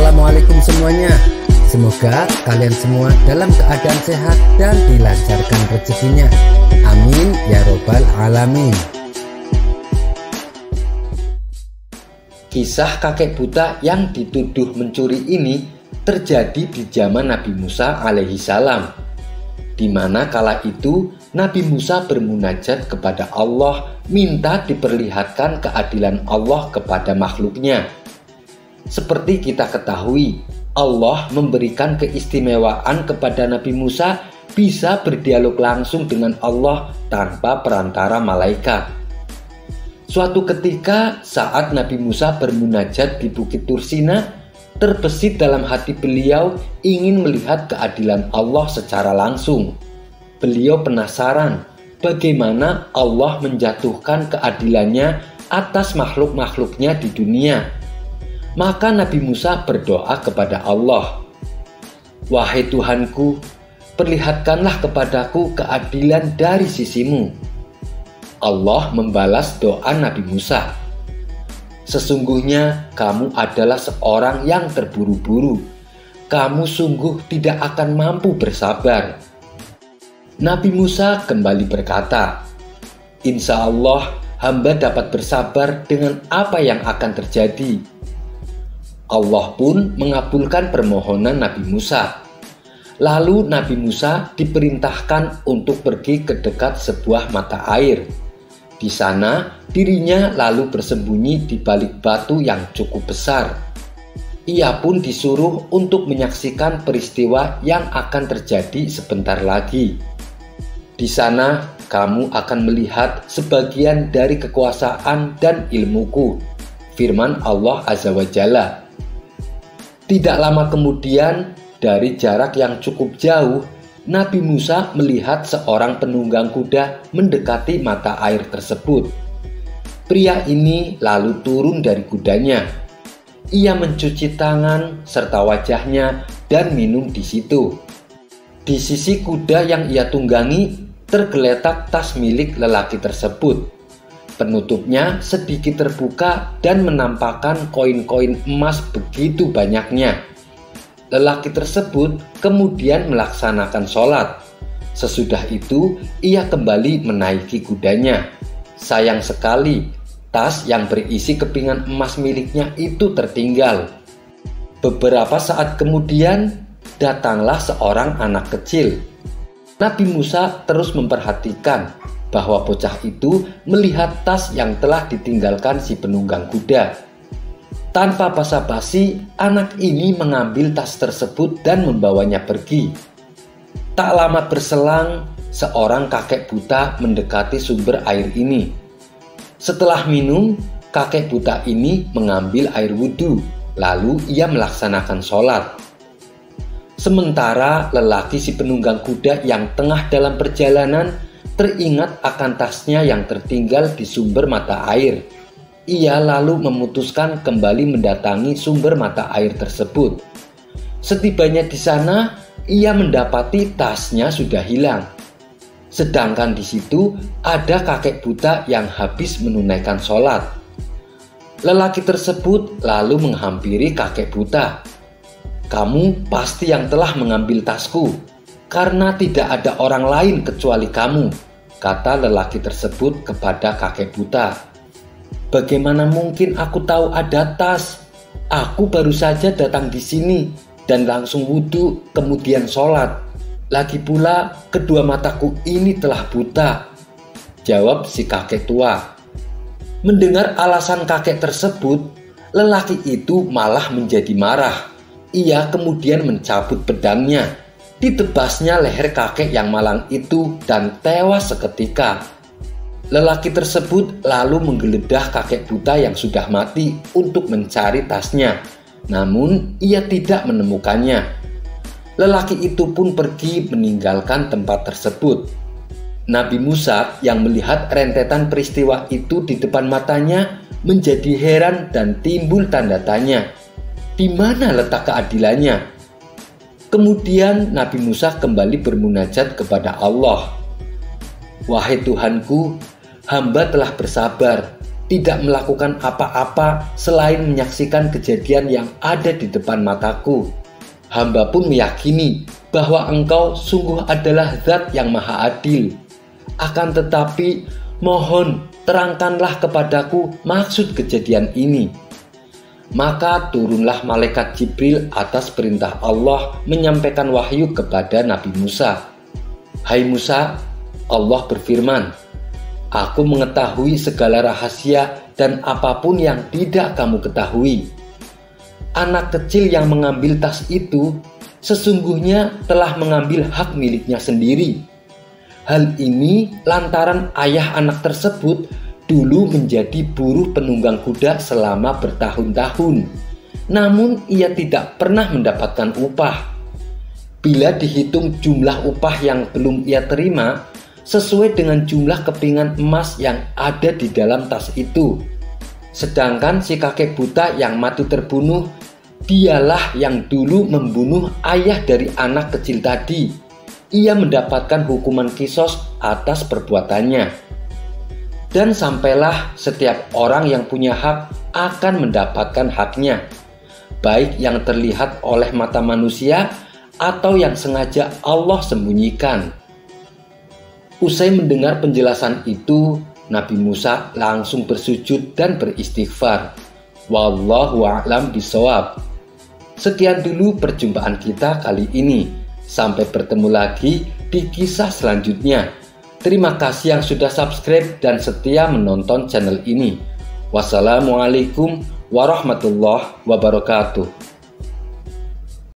Assalamualaikum semuanya. Semoga kalian semua dalam keadaan sehat dan dilancarkan rezekinya. Amin ya robbal alamin. Kisah kakek buta yang dituduh mencuri ini terjadi di zaman Nabi Musa alaihi salam, di mana kala itu Nabi Musa bermunajat kepada Allah, minta diperlihatkan keadilan Allah kepada makhluknya. Seperti kita ketahui, Allah memberikan keistimewaan kepada Nabi Musa bisa berdialog langsung dengan Allah tanpa perantara malaikat. Suatu ketika saat Nabi Musa bermunajat di Bukit Tursina, terbesit dalam hati beliau ingin melihat keadilan Allah secara langsung. Beliau penasaran bagaimana Allah menjatuhkan keadilannya atas makhluk-makhluknya di dunia. Maka Nabi Musa berdoa kepada Allah, "Wahai Tuhanku, perlihatkanlah kepadaku keadilan dari sisimu." Allah membalas doa Nabi Musa, "Sesungguhnya kamu adalah seorang yang terburu-buru. Kamu sungguh tidak akan mampu bersabar." Nabi Musa kembali berkata, "Insya Allah hamba dapat bersabar dengan apa yang akan terjadi." Allah pun mengabulkan permohonan Nabi Musa. Lalu Nabi Musa diperintahkan untuk pergi ke dekat sebuah mata air. Di sana dirinya lalu bersembunyi di balik batu yang cukup besar. Ia pun disuruh untuk menyaksikan peristiwa yang akan terjadi sebentar lagi. Di sana kamu akan melihat sebagian dari kekuasaan dan ilmuku, firman Allah Azza wa Jalla. Tidak lama kemudian, dari jarak yang cukup jauh, Nabi Musa melihat seorang penunggang kuda mendekati mata air tersebut. Pria ini lalu turun dari kudanya. Ia mencuci tangan serta wajahnya dan minum di situ. Di sisi kuda yang ia tunggangi tergeletak tas milik lelaki tersebut. Penutupnya sedikit terbuka dan menampakkan koin-koin emas begitu banyaknya. Lelaki tersebut kemudian melaksanakan sholat. Sesudah itu ia kembali menaiki kudanya. Sayang sekali, tas yang berisi kepingan emas miliknya itu tertinggal. Beberapa saat kemudian datanglah seorang anak kecil. Nabi Musa terus memperhatikan bahwa bocah itu melihat tas yang telah ditinggalkan si penunggang kuda. Tanpa basa-basi, anak ini mengambil tas tersebut dan membawanya pergi. Tak lama berselang, seorang kakek buta mendekati sumber air ini. Setelah minum, kakek buta ini mengambil air wudhu, lalu ia melaksanakan sholat. Sementara lelaki si penunggang kuda yang tengah dalam perjalanan teringat akan tasnya yang tertinggal di sumber mata air. Ia lalu memutuskan kembali mendatangi sumber mata air tersebut. Setibanya di sana, ia mendapati tasnya sudah hilang. Sedangkan di situ ada kakek buta yang habis menunaikan sholat. Lelaki tersebut lalu menghampiri kakek buta. "Kamu pasti yang telah mengambil tasku, karena tidak ada orang lain kecuali kamu," kata lelaki tersebut kepada kakek buta. "Bagaimana mungkin aku tahu ada tas? Aku baru saja datang di sini dan langsung wudhu kemudian sholat. Lagi pula kedua mataku ini telah buta," jawab si kakek tua. Mendengar alasan kakek tersebut, lelaki itu malah menjadi marah. Ia kemudian mencabut pedangnya. Ditebasnya leher kakek yang malang itu dan tewas seketika. Lelaki tersebut lalu menggeledah kakek buta yang sudah mati untuk mencari tasnya. Namun ia tidak menemukannya. Lelaki itu pun pergi meninggalkan tempat tersebut. Nabi Musa yang melihat rentetan peristiwa itu di depan matanya menjadi heran dan timbul tanda tanya. Di mana letak keadilannya? Kemudian Nabi Musa kembali bermunajat kepada Allah. "Wahai Tuhanku, hamba telah bersabar tidak melakukan apa-apa selain menyaksikan kejadian yang ada di depan mataku. Hamba pun meyakini bahwa Engkau sungguh adalah Zat yang Maha Adil. Akan tetapi, mohon terangkanlah kepadaku maksud kejadian ini." Maka turunlah malaikat Jibril atas perintah Allah menyampaikan wahyu kepada Nabi Musa. "Hai Musa, Allah berfirman, Aku mengetahui segala rahasia dan apapun yang tidak kamu ketahui. Anak kecil yang mengambil tas itu sesungguhnya telah mengambil hak miliknya sendiri. Hal ini lantaran ayah anak tersebut dulu menjadi buruh penunggang kuda selama bertahun-tahun. Namun ia tidak pernah mendapatkan upah. Bila dihitung jumlah upah yang belum ia terima, sesuai dengan jumlah kepingan emas yang ada di dalam tas itu. Sedangkan si kakek buta yang mati terbunuh, dialah yang dulu membunuh ayah dari anak kecil tadi. Ia mendapatkan hukuman kisos atas perbuatannya. Dan sampailah setiap orang yang punya hak akan mendapatkan haknya, baik yang terlihat oleh mata manusia atau yang sengaja Allah sembunyikan." Usai mendengar penjelasan itu, Nabi Musa langsung bersujud dan beristighfar. Wallahu a'lam bishawab. Sekian dulu perjumpaan kita kali ini. Sampai bertemu lagi di kisah selanjutnya. Terima kasih yang sudah subscribe dan setia menonton channel ini. Wassalamualaikum warahmatullahi wabarakatuh.